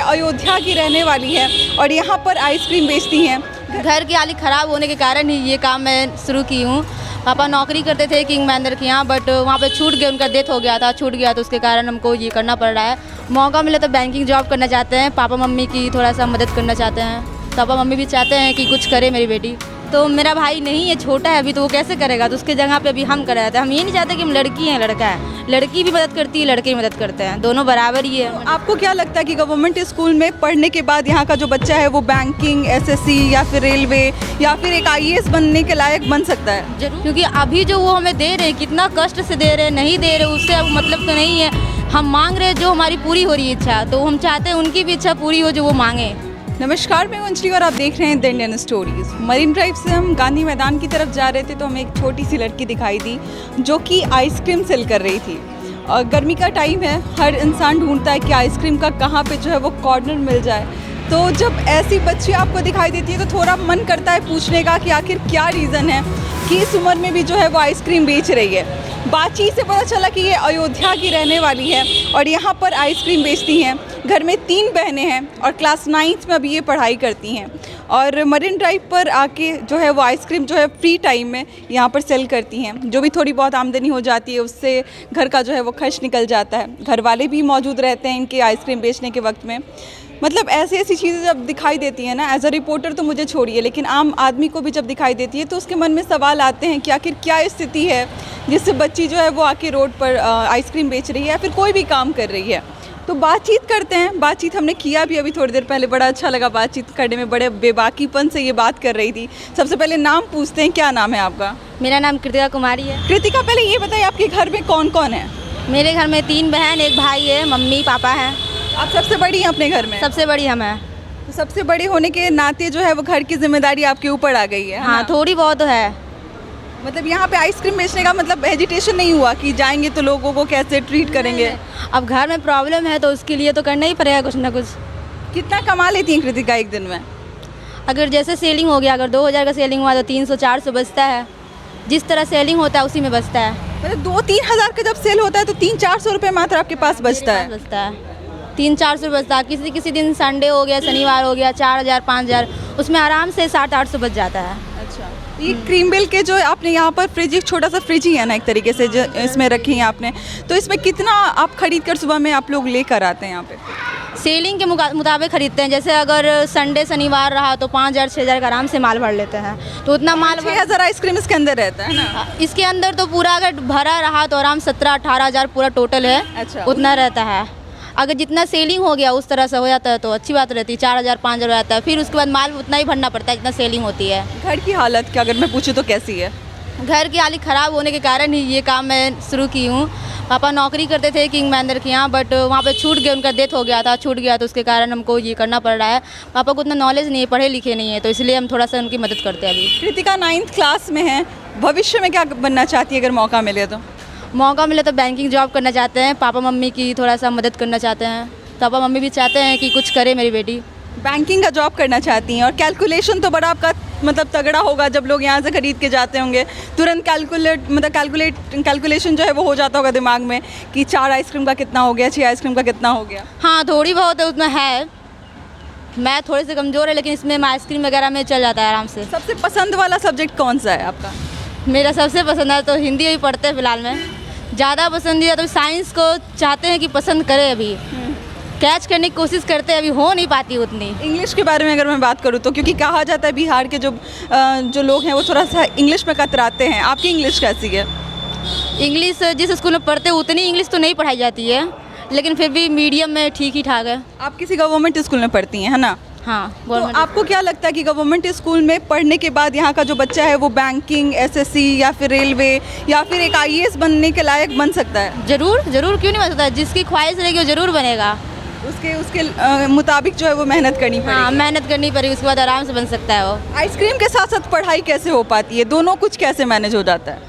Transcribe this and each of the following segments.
अयोध्या की रहने वाली है और यहाँ पर आइसक्रीम बेचती हैं। घर की हालत ख़राब होने के कारण ही ये काम मैं शुरू की हूँ। पापा नौकरी करते थे किंग महिंद्रा के यहाँ, बट वहाँ पे छूट गए, उनका डेथ हो गया था, छूट गया, तो उसके कारण हमको ये करना पड़ रहा है। मौका मिले तो बैंकिंग जॉब करना चाहते हैं। पापा मम्मी की थोड़ा सा मदद करना चाहते हैं। पापा मम्मी भी चाहते हैं कि कुछ करे मेरी बेटी। तो मेरा भाई नहीं है, छोटा है अभी, तो वो कैसे करेगा, तो उसके जगह पे अभी हम कर रहे थे। हम ये नहीं चाहते कि हम लड़की हैं लड़का है, लड़की भी मदद करती है, लड़के भी मदद करते हैं, दोनों बराबर ही है। आपको क्या लगता है कि गवर्नमेंट स्कूल में पढ़ने के बाद यहाँ का जो बच्चा है वो बैंकिंग, एसएससी या फिर रेलवे या फिर एक आईएएस बनने के लायक बन सकता है? जरूर, क्योंकि अभी जो वो हमें दे रहे हैं, कितना कष्ट से दे रहे हैं, नहीं दे रहे, उससे अब मतलब तो नहीं है। हम मांग रहे हैं जो हमारी पूरी हो रही है इच्छा, तो हम चाहते हैं उनकी भी इच्छा पूरी हो जो वो मांगे। नमस्कार, मैं अंजलि और आप देख रहे हैं the Indian stories. Marine drive से हम गांधी मैदान की तरफ जा रहे थे तो हमें एक छोटी सी लड़की दिखाई दी जो कि आइसक्रीम सेल कर रही थी। और गर्मी का टाइम है, हर इंसान ढूंढता है कि आइसक्रीम का कहाँ पे जो है वो कॉर्नर मिल जाए। तो जब ऐसी बच्ची आपको दिखाई देती है तो थोड़ा मन करता है पूछने का कि आखिर क्या रीज़न है कि इस उम्र में भी जो है वो आइसक्रीम बेच रही है। बातचीत से पता चला कि ये अयोध्या की रहने वाली है और यहाँ पर आइसक्रीम बेचती हैं। घर में 3 बहनें हैं और क्लास 9th में अभी ये पढ़ाई करती हैं और मरीन ड्राइव पर आके जो है वो आइसक्रीम जो है फ्री टाइम में यहाँ पर सेल करती हैं। जो भी थोड़ी बहुत आमदनी हो जाती है उससे घर का जो है वो खर्च निकल जाता है। घर वाले भी मौजूद रहते हैं इनके आइसक्रीम बेचने के वक्त में। मतलब ऐसी चीज़ें जब दिखाई देती हैं ना, एज अ रिपोर्टर तो मुझे छोड़िए, लेकिन आम आदमी को भी जब दिखाई देती है तो उसके मन में सवाल आते हैं कि आखिर क्या स्थिति है जिससे बच्ची जो है वो आके रोड पर आइसक्रीम बेच रही है या फिर कोई भी काम कर रही है। तो बातचीत करते हैं। बातचीत हमने किया भी अभी थोड़ी देर पहले, बड़ा अच्छा लगा बातचीत करने में, बड़े बेबाकीपन से ये बात कर रही थी। सबसे पहले नाम पूछते हैं, क्या नाम है आपका? मेरा नाम कृतिका कुमारी है। कृतिका, पहले ये बताइए आपके घर में कौन कौन है? मेरे घर में 3 बहन, 1 भाई है, मम्मी पापा हैं। आप सबसे बड़ी हैं अपने घर में? सबसे बड़ी हम हैं। तो सबसे बड़े होने के नाते जो है वो घर की जिम्मेदारी आपके ऊपर आ गई है? हाँ, थोड़ी बहुत है। मतलब यहाँ पे आइसक्रीम बेचने का मतलब हेजिटेशन नहीं हुआ कि जाएंगे तो लोगों को कैसे ट्रीट करेंगे? अब घर में प्रॉब्लम है तो उसके लिए तो करना ही पड़ेगा कुछ ना कुछ। कितना कमा लेती हैं कृतिका एक दिन में? अगर जैसे सेलिंग हो गया, अगर 2000 का सेलिंग हुआ तो 300-400 बचता है। जिस तरह सेलिंग होता है उसी में बचता है। मतलब 2-3 हज़ार का जब सेल होता है तो 300-400 रुपये मात्र आपके पास बचता है? बचता है 300-400 बचता है। किसी दिन संडे हो गया, शनिवार हो गया, 4000-5000, उसमें आराम से 700-800 बच जाता है। अच्छा, ये क्रीम बिल के जो आपने यहाँ पर फ्रिज, एक छोटा सा फ्रिज ही है ना एक तरीके से, जो इसमें रखी है आपने, तो इसमें कितना आप खरीद कर सुबह में आप लोग लेकर आते हैं यहाँ पे? सेलिंग के मुताबिक खरीदते हैं। जैसे अगर संडे शनिवार रहा तो 5000-6000 का आराम से माल भर लेते हैं। तो उतना माल 6000 आइसक्रीम इसके अंदर रहता है ना? इसके अंदर तो पूरा अगर भरा रहा तो आराम 17-18 हज़ार पूरा टोटल है। अच्छा, उतना रहता है। अगर जितना सेलिंग हो गया उस तरह से हो जाता है तो अच्छी बात रहती है, 4000-5000 हो जाता है। फिर उसके बाद माल उतना ही भरना पड़ता है जितना सेलिंग होती है। घर की हालत क्या, अगर मैं पूछूँ तो कैसी है? घर की हालत ख़राब होने के कारण ही ये काम मैं शुरू की हूँ। पापा नौकरी करते थे किंग महिंद्रा के यहाँ, बट वहाँ पे छूट गए, उनका डेथ हो गया था, छूट गया, तो उसके कारण हमको ये करना पड़ रहा है। पापा को उतना नॉलेज नहीं है, पढ़े लिखे नहीं है, तो इसलिए हम थोड़ा सा उनकी मदद करते हैं अभी। कृतिका 9th क्लास में है, भविष्य में क्या बनना चाहती है अगर मौका मिले तो? मौका मिले तो बैंकिंग जॉब करना चाहते हैं। पापा मम्मी की थोड़ा सा मदद करना चाहते हैं। पापा मम्मी भी चाहते हैं कि कुछ करे मेरी बेटी। बैंकिंग का जॉब करना चाहती हैं और कैलकुलेशन तो बड़ा आपका मतलब तगड़ा होगा, जब लोग यहाँ से खरीद के जाते होंगे तुरंत कैलकुलेशन जो है वो हो जाता होगा दिमाग में कि 4 आइसक्रीम का कितना हो गया, 6 आइसक्रीम का कितना हो गया? हाँ, थोड़ी बहुत है, उतना है। मैं थोड़े से कमज़ोर है लेकिन इसमें आइसक्रीम वगैरह में चल जाता है आराम से। सबसे पसंद वाला सब्जेक्ट कौन सा है आपका? मेरा सबसे पसंद है तो हिंदी ही पढ़ते हैं फिलहाल में। ज़्यादा पसंदीदा तो साइंस को चाहते हैं कि पसंद करें, अभी कैच करने की कोशिश करते हैं, अभी हो नहीं पाती उतनी। इंग्लिश के बारे में अगर मैं बात करूँ तो, क्योंकि कहा जाता है बिहार के जो लोग हैं वो थोड़ा सा इंग्लिश में कतराते हैं, आपकी इंग्लिश कैसी है? इंग्लिश जिस स्कूल में पढ़ते हैं उतनी इंग्लिश तो नहीं पढ़ाई जाती है, लेकिन फिर भी मीडियम में ठीक ही ठाक है। आप किसी गवर्नमेंट स्कूल में पढ़ती हैं, है ना? हाँ, तो आपको क्या लगता है कि गवर्नमेंट स्कूल में पढ़ने के बाद यहाँ का जो बच्चा है वो बैंकिंग, एसएससी या फिर रेलवे या फिर एक आईएएस बनने के लायक बन सकता है? जरूर, क्यों नहीं बन सकता। जिसकी ख्वाहिश रहेगी वो जरूर बनेगा। उसके मुताबिक जो है वो मेहनत करनी पड़ेगी। हाँ, मेहनत करनी पड़ेगी, उसके बाद आराम से बन सकता है वो। आइसक्रीम के साथ साथ पढ़ाई कैसे हो पाती है, दोनों कुछ कैसे मैनेज हो जाता है?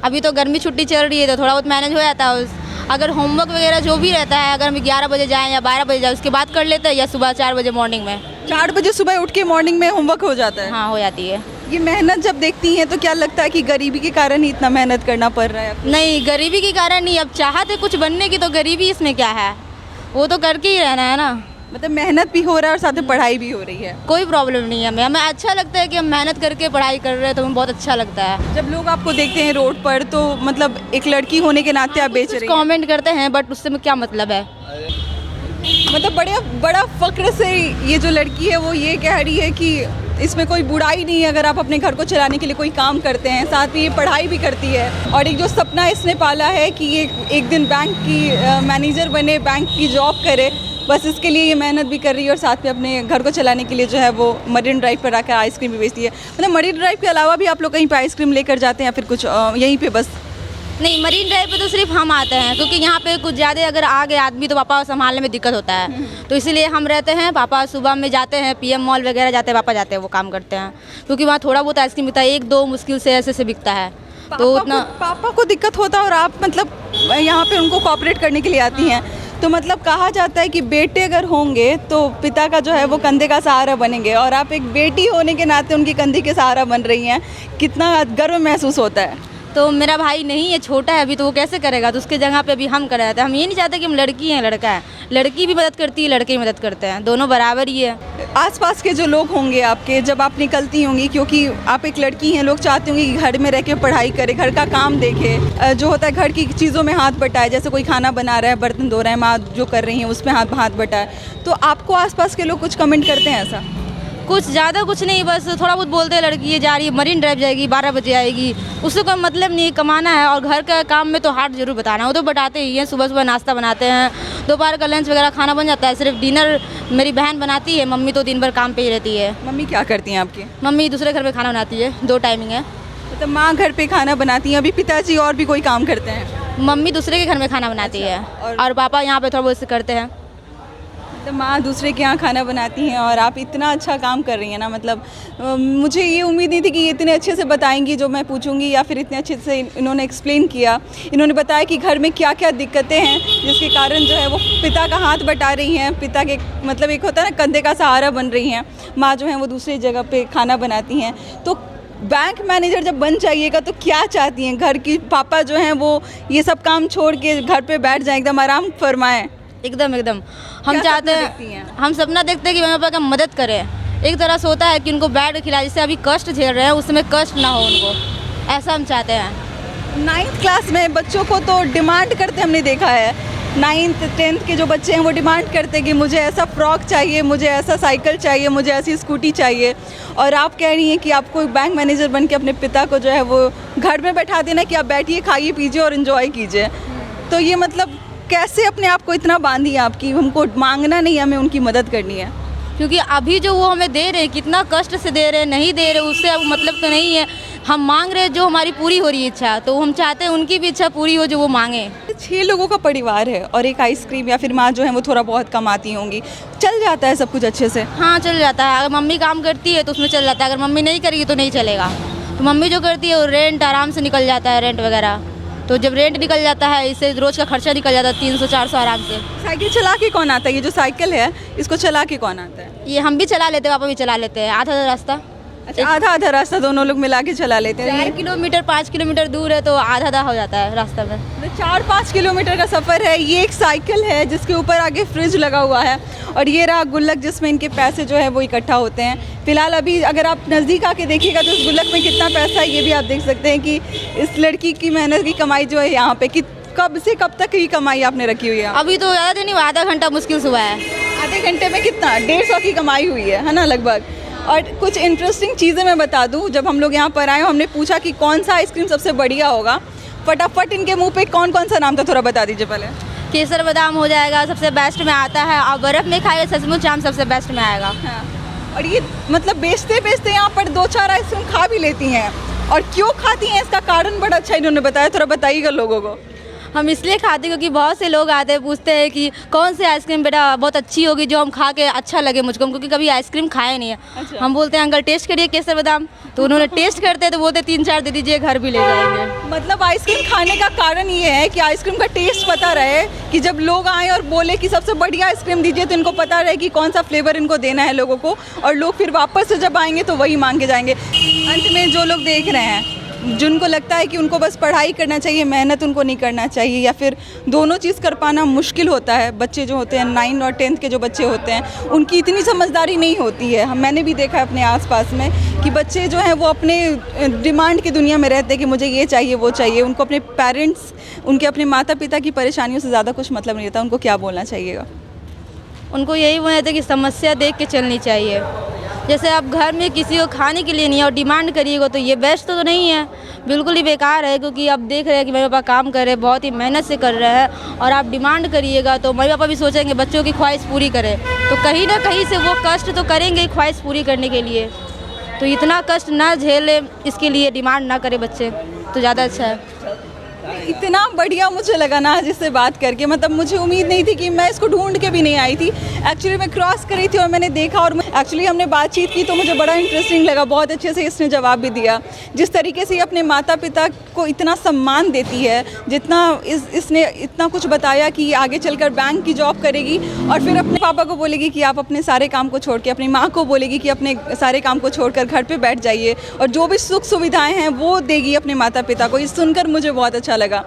अभी तो गर्मी छुट्टी चल रही है तो थोड़ा बहुत मैनेज हो जाता है। अगर होमवर्क वगैरह जो भी रहता है, अगर हम 11 बजे जाएँ या 12 बजे जाए उसके बाद कर लेते हैं, या सुबह 4 बजे मॉर्निंग में। 4 बजे सुबह उठ के मॉर्निंग में होमवर्क हो जाता है? हाँ, हो जाती है। ये मेहनत जब देखती हैं तो क्या लगता है कि गरीबी के कारण ही इतना मेहनत करना पड़ रहा है? नहीं, गरीबी के कारण नहीं। अब चाहते कुछ बनने की तो गरीबी इसमें क्या है, वो तो करके ही रहना है ना। मतलब मेहनत भी हो रहा है और साथ में पढ़ाई भी हो रही है। कोई प्रॉब्लम नहीं है हमें अच्छा लगता है कि हम मेहनत करके पढ़ाई कर रहे हैं, तो हमें बहुत अच्छा लगता है। जब लोग आपको देखते हैं रोड पर तो मतलब एक लड़की होने के नाते आप बेच रही हैं। कमेंट करते हैं बट उससे क्या मतलब है। मतलब बड़ा फक्र से ये जो लड़की है वो ये कह रही है कि इसमें कोई बुराई नहीं है अगर आप अपने घर को चलाने के लिए कोई काम करते हैं, साथ में ये पढ़ाई भी करती है। और एक जो सपना इसने पाला है कि ये एक दिन बैंक की मैनेजर बने, बैंक की जॉब करे, बस इसके लिए ये मेहनत भी कर रही है और साथ में अपने घर को चलाने के लिए जो है वो मरीन ड्राइव पर आकर आइसक्रीम भी बेचती है। मतलब मरीन ड्राइव के अलावा भी आप लोग कहीं पर आइसक्रीम लेकर जाते हैं या फिर कुछ यहीं पर बस? नहीं, मरीन ड्राइव पे तो सिर्फ हम आते हैं, क्योंकि यहाँ पे कुछ ज़्यादा अगर आ गए आदमी तो पापा संभालने में दिक्कत होता है, तो इसीलिए हम रहते हैं। पापा सुबह में जाते हैं, पीएम मॉल वगैरह जाते हैं, पापा जाते हैं वो काम करते हैं, क्योंकि वहाँ थोड़ा बहुत आइसक्रीम बिकता है, 1-2 मुश्किल से ऐसे बिकता है। तो उतना पापा को दिक्कत होता है और आप मतलब यहाँ पे उनको कोऑपरेट करने के लिए आती हैं। तो मतलब कहा जाता है कि बेटे अगर होंगे तो पिता का जो है वो कंधे का सहारा बनेंगे, और आप एक बेटी होने के नाते उनकी कंधे के सहारा बन रही हैं। कितना गर्व महसूस होता है। तो मेरा भाई नहीं है, छोटा है अभी, तो वो कैसे करेगा, तो उसके जगह पे अभी हम कर रहे थे। हम ये नहीं चाहते कि हम लड़की हैं लड़का है, लड़की भी मदद करती है, लड़के भी मदद करते हैं, दोनों बराबर ही है। आसपास के जो लोग होंगे आपके, जब आप निकलती होंगी, क्योंकि आप एक लड़की हैं, लोग चाहते होंगे कि घर में रह के पढ़ाई करे, घर का काम देखे, जो होता है घर की चीज़ों में हाथ बटाए, जैसे कोई खाना बना रहा है, बर्तन धो रहा है, माँ जो कर रही हैं उसमें हाथ बटाए, तो आपको आसपास के लोग कुछ कमेंट करते हैं ऐसा? कुछ ज़्यादा कुछ नहीं, बस थोड़ा बहुत बोलते हैं लड़की ये जा रही है, मरीन ड्राइव जाएगी, 12 बजे आएगी, उससे कोई मतलब नहीं, कमाना है। और घर का काम में तो हाथ जरूर बताना, वो तो बताते ही हैं। सुबह सुबह नाश्ता बनाते हैं, दोपहर का लंच वगैरह खाना बन जाता है, सिर्फ डिनर मेरी बहन बनाती है, मम्मी तो दिन भर काम पे ही रहती है। मम्मी क्या करती हैं आपकी? मम्मी दूसरे घर पे खाना बनाती है, 2 टाइमिंग है। मतलब माँ घर पे खाना बनाती हैं, अभी पिताजी और भी कोई काम करते हैं? मम्मी दूसरे के घर में खाना बनाती है और पापा यहाँ पे थोड़ा बहुत करते हैं। तो माँ दूसरे के यहाँ खाना बनाती हैं और आप इतना अच्छा काम कर रही हैं ना। मतलब मुझे ये उम्मीद नहीं थी कि ये इतने अच्छे से बताएंगी जो मैं पूछूंगी, या फिर इतने अच्छे से इन्होंने एक्सप्लेन किया। इन्होंने बताया कि घर में क्या क्या दिक्कतें हैं जिसके कारण जो है वो पिता का हाथ बटा रही हैं, पिता के मतलब एक होता है ना कंधे का सहारा बन रही हैं। माँ जो है वो दूसरी जगह पर खाना बनाती हैं। तो बैंक मैनेजर जब बन जाइएगा तो क्या चाहती हैं? घर की पापा जो हैं वो ये सब काम छोड़ के घर पे बैठ जाएं, एकदम आराम फरमाएं? एकदम हम चाहते हैं, हम सपना देखते हैं कि मम्मी पापा का मदद करें। एक तरह से होता है कि उनको बैठ के खिलाए, जिससे अभी कष्ट झेल रहे हैं उस समय कष्ट ना हो उनको, ऐसा हम चाहते हैं। 9th क्लास में बच्चों को तो डिमांड करते हमने देखा है। 9th 10th के जो बच्चे हैं वो डिमांड करते हैं कि मुझे ऐसा फ्रॉक चाहिए, मुझे ऐसा साइकिल चाहिए, मुझे ऐसी स्कूटी चाहिए। और आप कह रही हैं कि आपको बैंक मैनेजर बन के अपने पिता को जो है वो घर में बैठा देना कि आप बैठिए, खाइए, पीजिए और इन्जॉय कीजिए। तो ये मतलब कैसे अपने आप को इतना बांधी आपकी? हमको मांगना नहीं, हमें उनकी मदद करनी है। क्योंकि अभी जो वो हमें दे रहे हैं, कितना कष्ट से दे रहे हैं, नहीं दे रहे उससे अब मतलब तो नहीं है। हम मांग रहे हैं जो हमारी पूरी हो रही है इच्छा, तो हम चाहते हैं उनकी भी इच्छा पूरी हो जो वो मांगे। 6 लोगों का परिवार है और एक आइसक्रीम या फिर माँ जो है वो थोड़ा बहुत कमाती होंगी, चल जाता है सब कुछ अच्छे से? हाँ चल जाता है, अगर मम्मी काम करती है तो उसमें चल जाता है, अगर मम्मी नहीं करेगी तो नहीं चलेगा। तो मम्मी जो करती है वो रेंट आराम से निकल जाता है, रेंट वगैरह। तो जब रेंट निकल जाता है इससे रोज़ का खर्चा निकल जाता है 300-400 आराम से। साइकिल चला के कौन आता है? ये जो साइकिल है इसको चला के कौन आता है? ये हम भी चला लेते हैं, पापा भी चला लेते हैं, आधा रास्ता। अच्छा, आधा रास्ता दोनों लोग मिला के चला लेते हैं। 4 किलोमीटर 5 किलोमीटर दूर है तो आधा हो जाता है रास्ता में। 4-5 किलोमीटर का सफ़र है। ये एक साइकिल है जिसके ऊपर आगे फ्रिज लगा हुआ है और ये रहा गुल्लक जिसमें इनके पैसे जो है वो इकट्ठा होते हैं। फिलहाल अभी अगर आप नज़दीक आके देखिएगा तो उस गुल्लक में कितना पैसा है ये भी आप देख सकते हैं कि इस लड़की की मेहनत की कमाई जो है यहाँ पे कि कब से कब तक की कमाई आपने रखी हुई है? अभी तो ज़्यादा नहीं, आधा घंटा मुश्किल से हुआ है। आधे घंटे में कितना? 150 की कमाई हुई है ना लगभग। और कुछ इंटरेस्टिंग चीज़ें मैं बता दूं, जब हम लोग यहाँ पर आए हमने पूछा कि कौन सा आइसक्रीम सबसे बढ़िया होगा, फटाफट इनके मुंह पे कौन कौन सा नाम था थोड़ा बता दीजिए पहले। केसर बादाम हो जाएगा, सबसे बेस्ट में आता है, और बर्फ़ में खाइए सचमुच आम सबसे बेस्ट में आएगा। हाँ। और ये मतलब बेचते यहाँ पर 2-4 आइसक्रीम खा भी लेती हैं, और क्यों खाती हैं इसका कारण बड़ा अच्छा इन्होंने बताया, थोड़ा बताइएगा लोगों को। हम इसलिए खाते क्योंकि बहुत से लोग आते हैं पूछते हैं कि कौन सी आइसक्रीम बेटा बहुत अच्छी होगी जो हम खा के अच्छा लगे मुझको, क्योंकि कभी आइसक्रीम खाए नहीं है। अच्छा। हम बोलते हैं अंकल टेस्ट करिए केसर बादाम, तो उन्होंने टेस्ट करते हैं तो बोलते 3-4 दे दीजिए, घर भी ले जाएंगे। मतलब आइसक्रीम खाने का कारण ये है कि आइसक्रीम का टेस्ट पता रहे, कि जब लोग आए और बोले कि सबसे बढ़िया आइसक्रीम दीजिए तो इनको पता रहे कि कौन सा फ्लेवर इनको देना है लोगों को, और लोग फिर वापस से जब आएंगे तो वही मांग के जाएंगे। अंत में जो लोग देख रहे हैं जिनको लगता है कि उनको बस पढ़ाई करना चाहिए, मेहनत उनको नहीं करना चाहिए, या फिर दोनों चीज़ कर पाना मुश्किल होता है। बच्चे जो होते हैं 9 और 10th के जो बच्चे होते हैं उनकी इतनी समझदारी नहीं होती है। मैंने भी देखा है अपने आसपास में कि बच्चे जो हैं वो अपने डिमांड की दुनिया में रहते हैं कि मुझे ये चाहिए वो चाहिए। उनको अपने पेरेंट्स, उनके अपने माता पिता की परेशानियों से ज़्यादा कुछ मतलब नहीं रहता। उनको क्या बोलना चाहिएगा? उनको यही बोलना था कि समस्या देख के चलनी चाहिए। जैसे आप घर में किसी को खाने के लिए नहीं है और डिमांड करिएगा तो ये बेस्ट तो नहीं है, बिल्कुल ही बेकार है। क्योंकि आप देख रहे हैं कि मेरे पापा काम कर रहे हैं, बहुत ही मेहनत से कर रहे हैं, और आप डिमांड करिएगा तो मेरे पापा भी सोचेंगे बच्चों की ख्वाहिश पूरी करें, तो कहीं ना कहीं से वो कष्ट तो करेंगे ख्वाहिश पूरी करने के लिए। तो इतना कष्ट ना झेले, इसके लिए डिमांड ना करें बच्चे, तो ज़्यादा अच्छा है। इतना बढ़िया मुझे लगा ना आज इससे बात करके, मतलब मुझे उम्मीद नहीं थी कि मैं इसको ढूंढ के भी नहीं आई थी। एक्चुअली मैं क्रॉस करी थी और मैंने देखा, और एक्चुअली हमने बातचीत की तो मुझे बड़ा इंटरेस्टिंग लगा। बहुत अच्छे से इसने जवाब भी दिया। जिस तरीके से ये अपने माता पिता को इतना सम्मान देती है, जितना इसने इतना कुछ बताया कि ये आगे चलकर बैंक की जॉब करेगी, और फिर अपने पापा को बोलेगी कि आप अपने सारे काम को छोड़ के, अपनी माँ को बोलेगी कि अपने सारे काम को छोड़कर घर पे बैठ जाइए, और जो भी सुख सुविधाएं हैं वो देगी अपने माता पिता को। ये सुनकर मुझे बहुत अच्छा लगा।